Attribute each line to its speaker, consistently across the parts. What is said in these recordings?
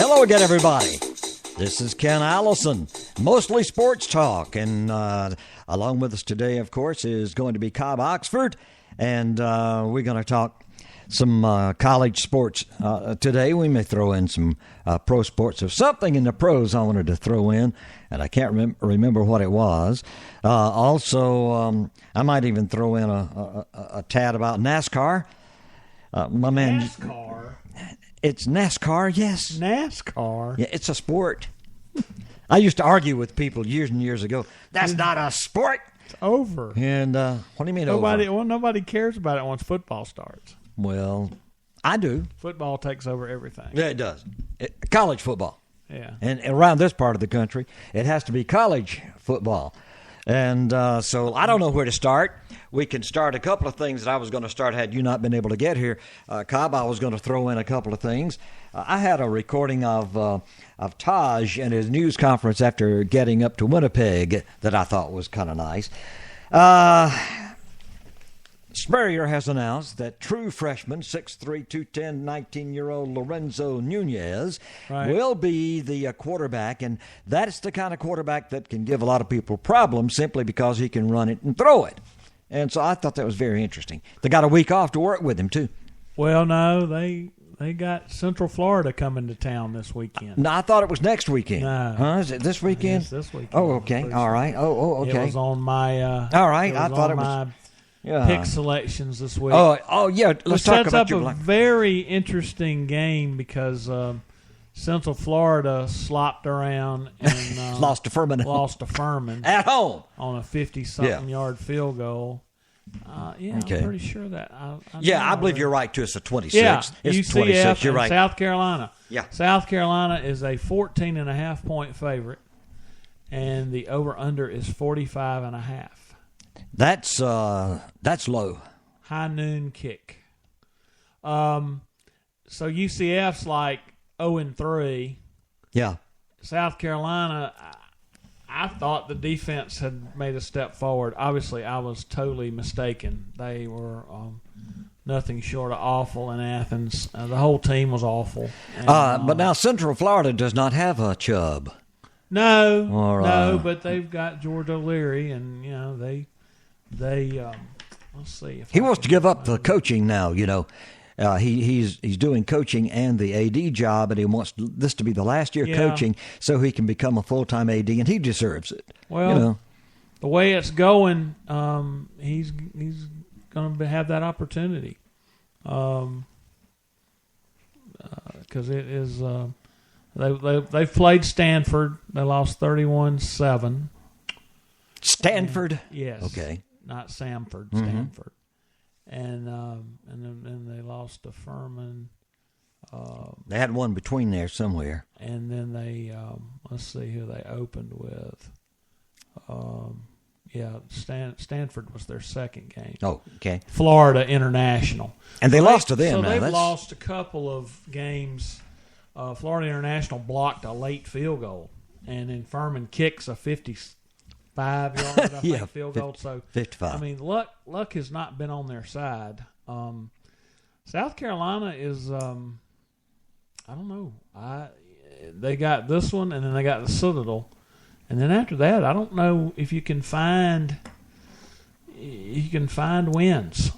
Speaker 1: Hello again, everybody. This is Ken Allison, Mostly Sports Talk. And along with us today, of course, is going to be Cobb Oxford. And we're going to talk some college sports today. We may throw in some pro sports. There's something in the pros I wanted to throw in, and I can't remember what it was. Also, I might even throw in a tad about NASCAR. My man,
Speaker 2: NASCAR?
Speaker 1: It's NASCAR, yes.
Speaker 2: NASCAR?
Speaker 1: Yeah, it's a sport. I used to argue with people years and years ago. That's not a sport.
Speaker 2: It's over.
Speaker 1: And what do you mean
Speaker 2: nobody,
Speaker 1: over?
Speaker 2: Well, nobody cares about it once football starts.
Speaker 1: Well, I do.
Speaker 2: Football takes over everything.
Speaker 1: Yeah, it does. College football.
Speaker 2: Yeah.
Speaker 1: And around this part of the country, it has to be college football. And so I don't know where to start. We can start a couple of things that I was going to start had you not been able to get here. Cobb, I was going to throw in a couple of things. I had a recording of Taj and his news conference after getting up to Winnipeg that I thought was kind of nice. Spurrier has announced that true freshman, 6'3", 210, 19-year-old Lorenzo Nunez will be the quarterback, and that's the kind of quarterback that can give a lot of people problems simply because he can run it and throw it. And so I thought that was very interesting. They got a week off to work with him, too.
Speaker 2: Well, no, they got Central Florida coming to town this weekend.
Speaker 1: No, I thought it was next weekend.
Speaker 2: No.
Speaker 1: Huh? Is it this weekend?
Speaker 2: It's this weekend.
Speaker 1: Oh, okay. All right. Oh, okay.
Speaker 2: It was on my
Speaker 1: all right. I thought it was
Speaker 2: my pick selections this week.
Speaker 1: Oh, yeah. Let's talk about your
Speaker 2: a very interesting game because Central Florida slopped around and
Speaker 1: lost to Furman.
Speaker 2: At
Speaker 1: home
Speaker 2: on a 50-something yard field goal.
Speaker 1: Okay.
Speaker 2: I'm pretty sure that.
Speaker 1: I believe you're right, too. It's a 26.
Speaker 2: Yeah,
Speaker 1: it's
Speaker 2: UCF
Speaker 1: 26. You're right.
Speaker 2: South Carolina.
Speaker 1: Yeah.
Speaker 2: South Carolina is a 14.5-point favorite, and the over-under is 45.5.
Speaker 1: That's low.
Speaker 2: High noon kick. So UCF's like 0-3.
Speaker 1: Yeah.
Speaker 2: South Carolina, I thought the defense had made a step forward. Obviously, I was totally mistaken. They were nothing short of awful in Athens. The whole team was awful. And,
Speaker 1: but now Central Florida does not have a Chubb.
Speaker 2: No,
Speaker 1: right.
Speaker 2: no, but they've got George O'Leary, and they let's see.
Speaker 1: He wants to give up the coaching now. He's doing coaching and the AD job, and he wants this to be the last year coaching so he can become a full-time AD, and he deserves it.
Speaker 2: Well, the way it's going, he's going to have that opportunity because it is. They've played Stanford. They lost 31-7.
Speaker 1: Stanford?
Speaker 2: Yes.
Speaker 1: Okay.
Speaker 2: Not Samford,
Speaker 1: Mm-hmm.
Speaker 2: Stanford. And then they lost to Furman.
Speaker 1: They had one between there somewhere.
Speaker 2: And then they let's see who they opened with. Stanford was their second game.
Speaker 1: Oh, okay.
Speaker 2: Florida International.
Speaker 1: And they lost to them.
Speaker 2: So
Speaker 1: now.
Speaker 2: They've lost a couple of games. Florida International blocked a late field goal, and then Furman kicks a 55-yard field goal. So
Speaker 1: 55.
Speaker 2: I mean, luck has not been on their side. South Carolina is I don't know. They got this one, and then they got the Citadel, and then after that, I don't know if you can find wins.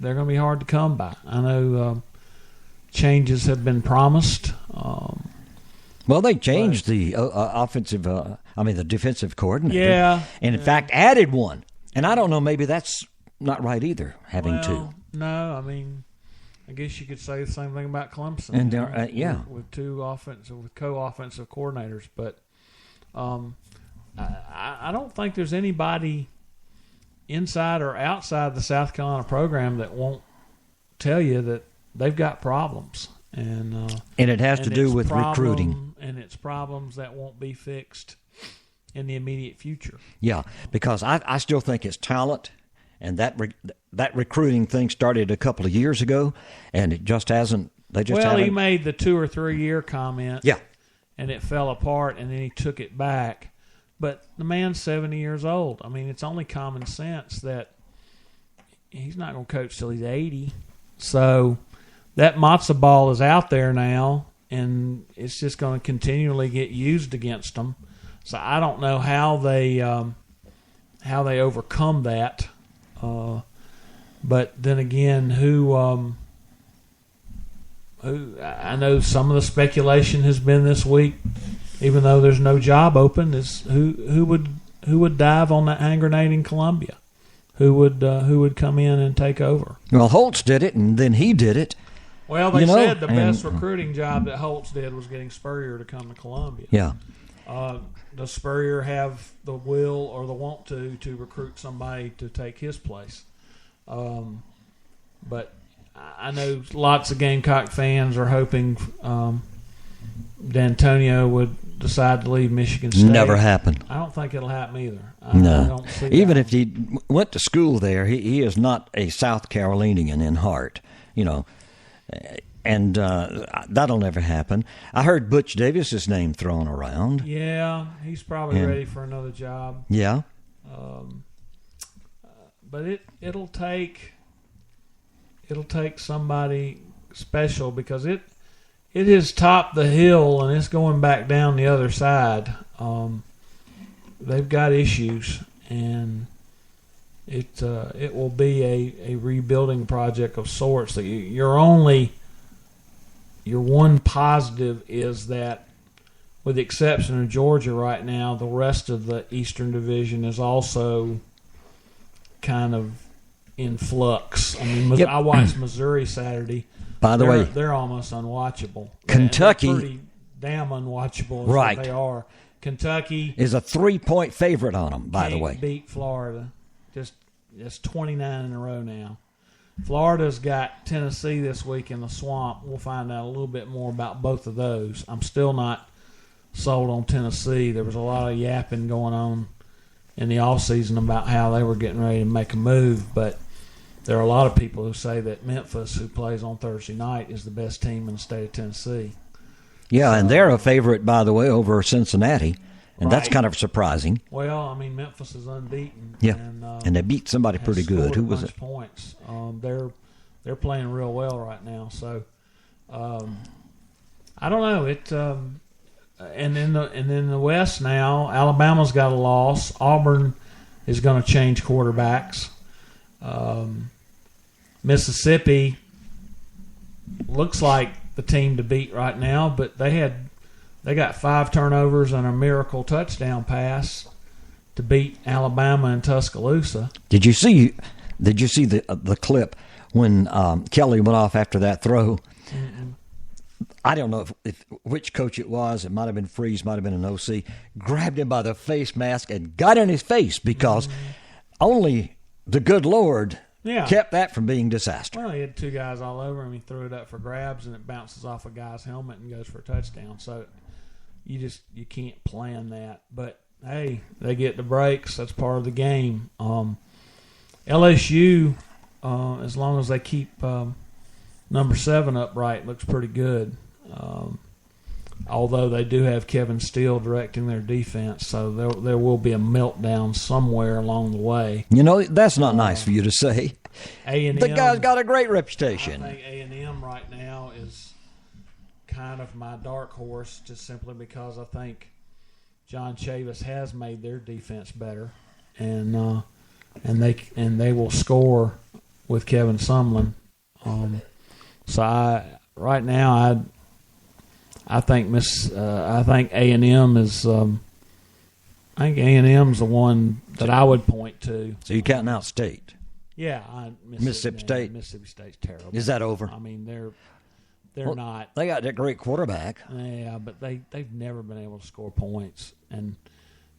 Speaker 2: They're going to be hard to come by. I know changes have been promised.
Speaker 1: Well, they changed the the defensive coordinator.
Speaker 2: Yeah.
Speaker 1: And in fact, added one. And I don't know, maybe that's not right either, having two.
Speaker 2: No, I mean, I guess you could say the same thing about Clemson.
Speaker 1: And
Speaker 2: with co-offensive coordinators. But I don't think there's anybody inside or outside the South Carolina program that won't tell you that they've got problems. And
Speaker 1: it has to do with recruiting.
Speaker 2: And it's problems that won't be fixed in the immediate future.
Speaker 1: Yeah, because I still think it's talent, and that recruiting thing started a couple of years ago, and it just hasn't.
Speaker 2: He made the 2 or 3 year comment.
Speaker 1: Yeah.
Speaker 2: And it fell apart, and then he took it back. But the man's 70 years old. I mean, it's only common sense that he's not going to coach till he's 80. So that matzo ball is out there now, and it's just going to continually get used against them. So I don't know how they overcome that. But then again, who I know some of the speculation has been this week, even though there's no job open, is who would dive on that hand grenade in Columbia? Who would come in and take over?
Speaker 1: Well, Holtz did it, and then he did it.
Speaker 2: Well, they said the best recruiting job that Holtz did was getting Spurrier to come to Columbia.
Speaker 1: Yeah.
Speaker 2: Does Spurrier have the will or the want to recruit somebody to take his place? But I know lots of Gamecock fans are hoping D'Antonio would decide to leave Michigan State.
Speaker 1: Never happened.
Speaker 2: I don't think it'll happen either.
Speaker 1: I
Speaker 2: don't see
Speaker 1: Even
Speaker 2: that.
Speaker 1: if he went to school there, he is not a South Carolinian in heart, and that'll never happen. I heard Butch Davis's name thrown around.
Speaker 2: Yeah, he's probably ready for another job.
Speaker 1: Yeah.
Speaker 2: But it'll take somebody special, because it has topped the hill and it's going back down the other side. They've got issues, and it will be a rebuilding project of sorts. That your one positive is that, with the exception of Georgia right now, the rest of the Eastern Division is also kind of in flux. I mean,
Speaker 1: Yep.
Speaker 2: I watched Missouri Saturday.
Speaker 1: By the way,
Speaker 2: they're almost unwatchable.
Speaker 1: Kentucky,
Speaker 2: they're pretty damn unwatchable. Is
Speaker 1: right?
Speaker 2: What they are. Kentucky
Speaker 1: is a 3-point favorite on them. By the way,
Speaker 2: beat Florida. Just 29 in a row now. Florida's got Tennessee this week in the Swamp. We'll find out a little bit more about both of those. I'm still not sold on Tennessee. There was a lot of yapping going on in the offseason about how they were getting ready to make a move, but there are a lot of people who say that Memphis, who plays on Thursday night, is the best team in the state of Tennessee.
Speaker 1: Yeah, and they're a favorite, by the way, over Cincinnati, and that's
Speaker 2: Right.
Speaker 1: kind of surprising.
Speaker 2: Well, I mean, Memphis is unbeaten.
Speaker 1: Yeah,
Speaker 2: and
Speaker 1: they beat somebody pretty good. Who was it?
Speaker 2: Points. They're playing real well right now. So, I don't know. And in the West now, Alabama's got a loss. Auburn is going to change quarterbacks. Mississippi looks like the team to beat right now, but they got 5 turnovers and a miracle touchdown pass to beat Alabama and Tuscaloosa.
Speaker 1: Did you see the clip when Kelly went off after that throw?
Speaker 2: Mm-mm.
Speaker 1: I don't know if which coach it was. It might have been Freeze, might have been an OC. Grabbed him by the face mask and got in his face, because only the good Lord kept that from being disaster.
Speaker 2: Well, he had 2 guys all over him. He threw it up for grabs, and it bounces off a guy's helmet and goes for a touchdown. So you can't plan that. But hey, they get the breaks. That's part of the game. LSU, as long as they keep number 7 upright, looks pretty good. Although they do have Kevin Steele directing their defense, so there will be a meltdown somewhere along the way.
Speaker 1: That's not nice for you to say.
Speaker 2: A&M,
Speaker 1: the guy's got a great reputation.
Speaker 2: I think A&M right now is kind of my dark horse, just simply because I think John Chavis has made their defense better, and they will score with Kevin Sumlin. So right now I think A&M is I think A&M's the one that I would point to.
Speaker 1: So you're counting out State.
Speaker 2: Yeah,
Speaker 1: Mississippi State.
Speaker 2: Mississippi State's terrible.
Speaker 1: Is that over?
Speaker 2: I mean, they're not.
Speaker 1: They got that great quarterback.
Speaker 2: Yeah, but they've never been able to score points, and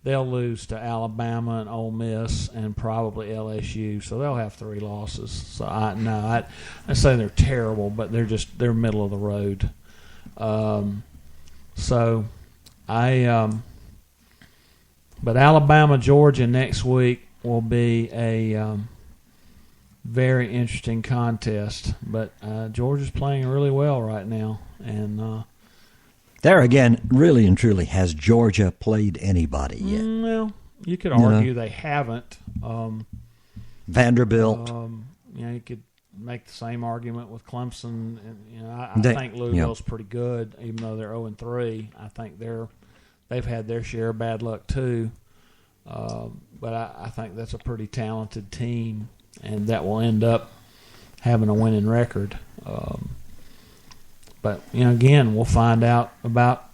Speaker 2: they'll lose to Alabama and Ole Miss and probably LSU, so they'll have 3 losses. So I say they're terrible, but they're middle of the road. But Alabama, Georgia next week will be a very interesting contest. But Georgia's playing really well right now, and
Speaker 1: there again, really and truly, has Georgia played anybody yet?
Speaker 2: Well, you could argue they haven't.
Speaker 1: Vanderbilt.
Speaker 2: You could make the same argument with Clemson. And, I think Louisville's pretty good, even though they're 0-3. I think they've had their share of bad luck too. But I think that's a pretty talented team, and that will end up having a winning record. But again, we'll find out about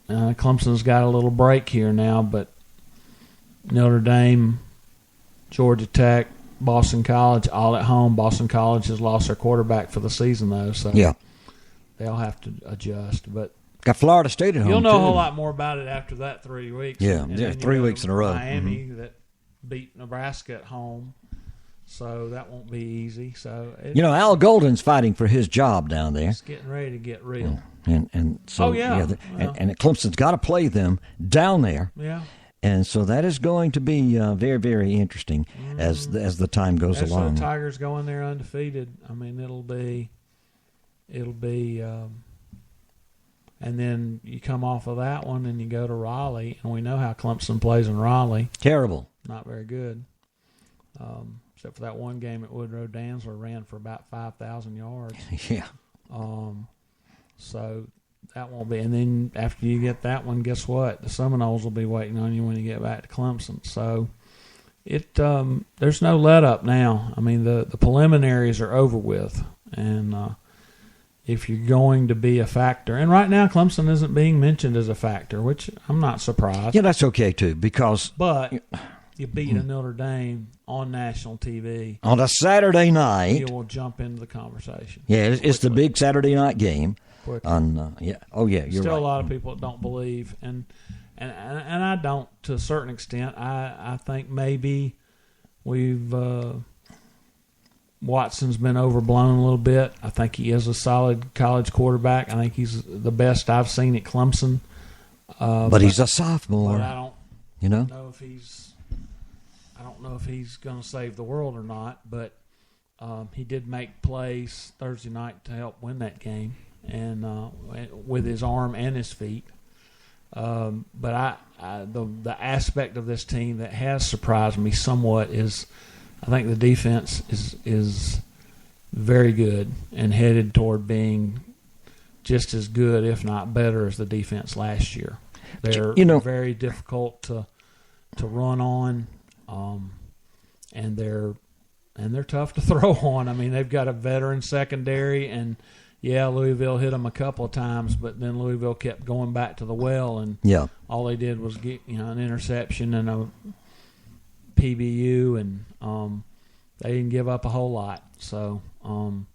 Speaker 2: Clemson's got a little break here now, but Notre Dame, Georgia Tech, Boston College, all at home. Boston College has lost their quarterback for the season, though, so they'll have to adjust. But
Speaker 1: got Florida State at home.
Speaker 2: You'll know
Speaker 1: a
Speaker 2: whole lot more about it after that 3 weeks.
Speaker 1: Yeah, 3 weeks in a row.
Speaker 2: Miami that beat Nebraska at home, so that won't be easy. So
Speaker 1: Al Golden's fighting for his job down there.
Speaker 2: It's getting ready to get real.
Speaker 1: And so and Clemson's got to play them down there.
Speaker 2: Yeah.
Speaker 1: And so that is going to be very, very interesting as the time goes along.
Speaker 2: The Tigers go in there undefeated. I mean, it'll be, and then you come off of that one and you go to Raleigh, and we know how Clemson plays in Raleigh.
Speaker 1: Terrible.
Speaker 2: Not very good. Except for that one game at Woodrow Dantzler ran for about 5,000 yards.
Speaker 1: Yeah.
Speaker 2: So that won't be. And then after you get that one, guess what? The Seminoles will be waiting on you when you get back to Clemson. So there's no let up now. I mean, the preliminaries are over with. And if you're going to be a factor, and right now Clemson isn't being mentioned as a factor, which I'm not surprised.
Speaker 1: Yeah, that's okay too, because
Speaker 2: but you beat a Notre Dame on national TV
Speaker 1: on a Saturday night,
Speaker 2: you will jump into the conversation.
Speaker 1: Yeah, it's the big Saturday night game.
Speaker 2: Quickly.
Speaker 1: You're
Speaker 2: still
Speaker 1: right.
Speaker 2: a lot of people that don't believe, and I don't to a certain extent. I think maybe we've Watson's been overblown a little bit. I think he is a solid college quarterback. I think he's the best I've seen at Clemson.
Speaker 1: But he's a sophomore.
Speaker 2: But I don't know if he's. I don't know if he's going to save the world or not. But he did make plays Thursday night to help win that game, and with his arm and his feet. But the aspect of this team that has surprised me somewhat is I think the defense is very good and headed toward being just as good, if not better, as the defense last year. They're very difficult to run on, and they're tough to throw on. I mean, they've got a veteran secondary, and Louisville hit them a couple of times, but then Louisville kept going back to the well, and all they did was get an interception and a PBU, and they didn't give up a whole lot. So, and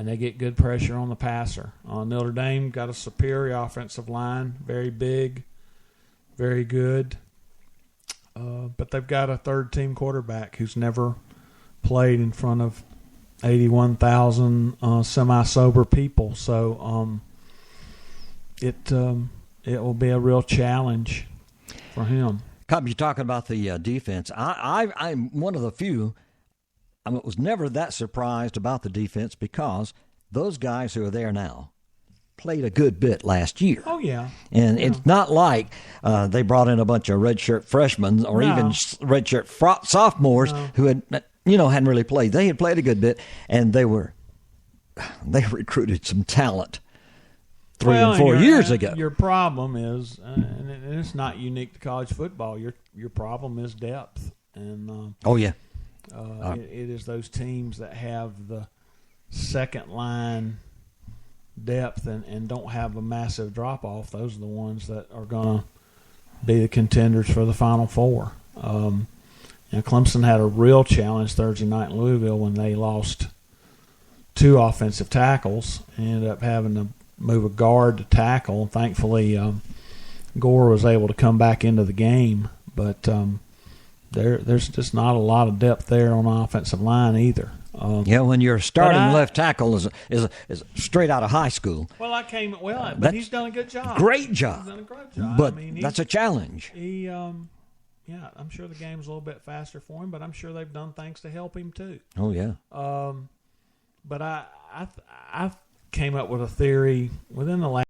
Speaker 2: they get good pressure on the passer. Notre Dame got a superior offensive line, very big, very good, but they've got a third-team quarterback who's never played in front of 81,000 semi-sober people. So it will be a real challenge for him.
Speaker 1: Cobb, you're talking about the defense. I'm one of the few. I was never that surprised about the defense because those guys who are there now played a good bit last year.
Speaker 2: Oh, yeah.
Speaker 1: And it's not like they brought in a bunch of redshirt freshmen or even redshirt sophomores who had hadn't really played. They had played a good bit, and they recruited some talent 3 and 4 years ago.
Speaker 2: Your problem is, and it's not unique to college football. Your problem is depth, and it is those teams that have the second line depth and don't have a massive drop off. Those are the ones that are going to be the contenders for the Final Four. Clemson had a real challenge Thursday night in Louisville when they lost 2 offensive tackles and ended up having to move a guard to tackle. Thankfully, Gore was able to come back into the game, but there's just not a lot of depth there on the offensive line either.
Speaker 1: When your starting left tackle is straight out of high school.
Speaker 2: Well, but he's done a good job.
Speaker 1: Great job.
Speaker 2: He's done a great job.
Speaker 1: But that's a challenge.
Speaker 2: I'm sure the game's a little bit faster for him, but I'm sure they've done things to help him too.
Speaker 1: Oh yeah.
Speaker 2: But I came up with a theory within the last